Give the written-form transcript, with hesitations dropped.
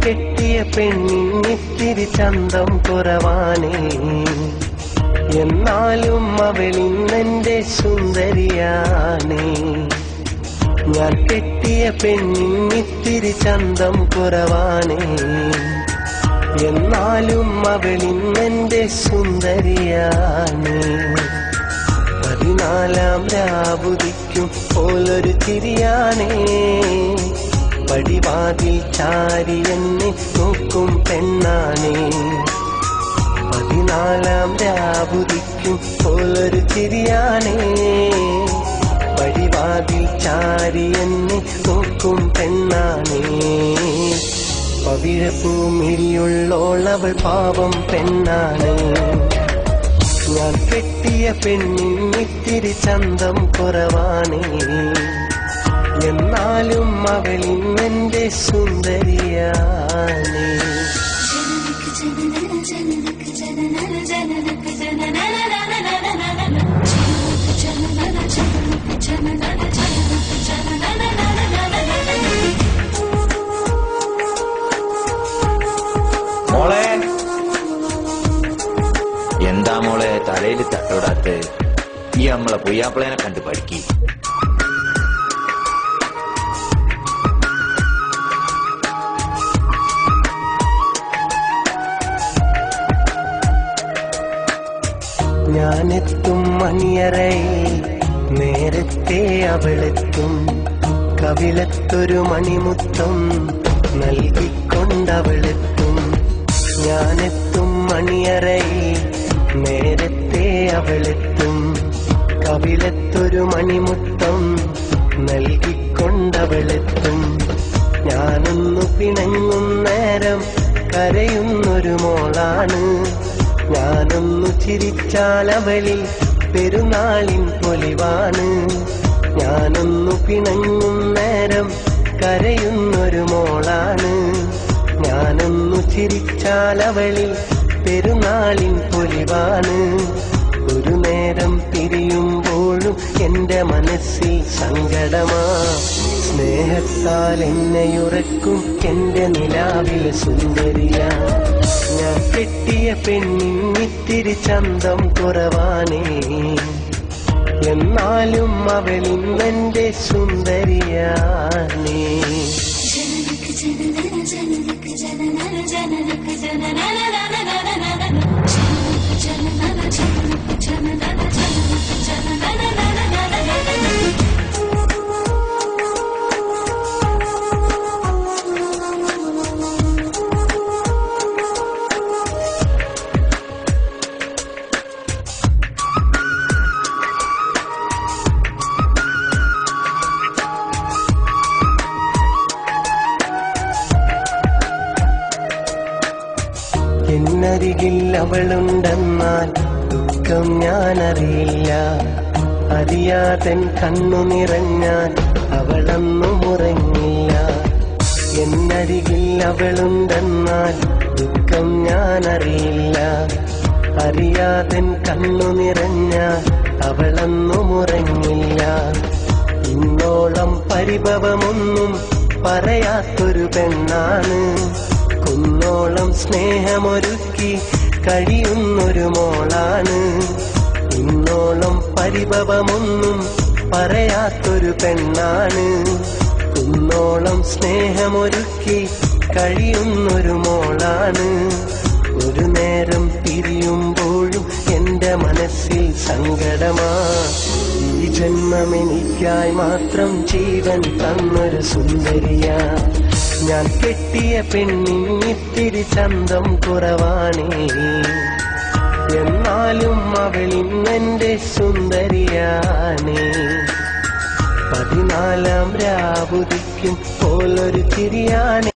കെട്ടിയ പെണ്ണിന്നിത്തിരി ചന്തം കുറവാനേ, എന്നാലും അവളിന്നെന്റെ സുന്ദരിയാണേ. ഞാൻ കെട്ടിയ പെണ്ണിന്നിത്തിരി ചന്തം കുറവാനേ, എന്നാലും അവളിന്നെന്റെ സുന്ദരിയാണേ. 14 രാവുദിക്കും പോലൊരു ചിരിയാണേ, പടിവാതിൽ ചാരി എന്നെ നോക്കും പെണ്ണാണേ. 14 രാവുദിക്കും പോലൊരു ചിരിയാണേ, പടിവാതിൽ ചാരി എന്നെ നോക്കും പെണ്ണാണേ. പവിഴപ്പൂമിഴിയുള്ളോളവൾ പാവം പെണ്ണാണ്. ഞാൻ കെട്ടിയ പെണ്ണിന്നിത്തിരി ചന്തം കുറവാണേ, എന്നാലും അവളിന്നെന്റെ സുന്ദരിയാണേ. മോളെ, എന്താ മോളെ തലയിൽ തട്ടോടാത്ത്? ഈ നമ്മളെ പുയ്യാപ്പിളേനെ കണ്ട് പഠിക്കി. ഞാനെത്തും മണിയറയിൽ നേരത്തെ അവളെത്തും, കവിളത്തൊരു മണിമുത്തം നൽകിക്കൊണ്ടവളെത്തും. ഞാനെത്തും മണിയറയിൽ നേരത്തെ അവളെത്തും, കവിളത്തൊരു മണിമുത്തം നൽകിക്കൊണ്ടവളെത്തും. ഞാനൊന്നു പിണങ്ങും നേരം കരയുന്നൊരു മോളാണ്, ഞാനൊന്നു ചിരിച്ചാലവളിൽ പെരുന്നാളിൻ പൊലിവാണ്. ഞാനൊന്നു പിണങ്ങും നേരം കരയുന്നൊരു മോളാണ്, ഞാനൊന്നു ചിരിച്ചാലവളിൽ പെരുന്നാളിൻ പൊലിവാണ്. ഒരു നേരം പിരിയുമ്പോഴും എന്റെ മനസ്സിൽ സങ്കടമാ, സ്നേഹത്താൽ എന്നെയുറക്കും എന്റെ നിലാവിലെ സുന്ദരിയാ. ഞാൻ കെട്ടിയ പെണ്ണിന്നിത്തിരി ചന്തം കുറവാനേ, എന്നാലും അവളിന്നെന്റെ സുന്ദരിയാണേ. എന്നരികിൽ അവളുണ്ടെന്നാൽ ദുഃഖം ഞാനറിയില്ല, അറിയാതൻ കണ്ണു നിറഞ്ഞാൽ അവളൊന്നും ഉറങ്ങില്ല. എന്നരികിൽ അവളുണ്ടെന്നാൽ ദുഃഖം ഞാനറിയില്ല, അറിയാതൻ കണ്ണു നിറഞ്ഞാൽ അവളൊന്നും ഉറങ്ങില്ല. ഇന്നോളം പരിഭവമൊന്നും പറയാത്തൊരു പെണ്ണാണ്, കുന്നോളം സ്നേഹമൊരുക്കി കഴിയുന്നൊരു മോളാണ്. ഇന്നോളം പരിഭവമൊന്നും പറയാത്തൊരു പെണ്ണാണ്, കുന്നോളം സ്നേഹമൊരുക്കി കഴിയുന്നൊരു മോളാണ്. ഒരു നേരം പിരിയുമ്പോഴും എന്റെ മനസ്സിൽ സങ്കടമാ, ഈ ജന്മമെനിക്കായി മാത്രം ജീവൻ തന്നൊരു സുന്ദരിയാ. ഞാൻ കെട്ടിയ പെണ്ണിന്നിത്തിരി ചന്തം കുറവാണേ, എന്നാലും അവളിന്നെന്റെ സുന്ദരിയാണേ. 14 രാവുദിക്കും പോലൊരു ചിരിയാണേ.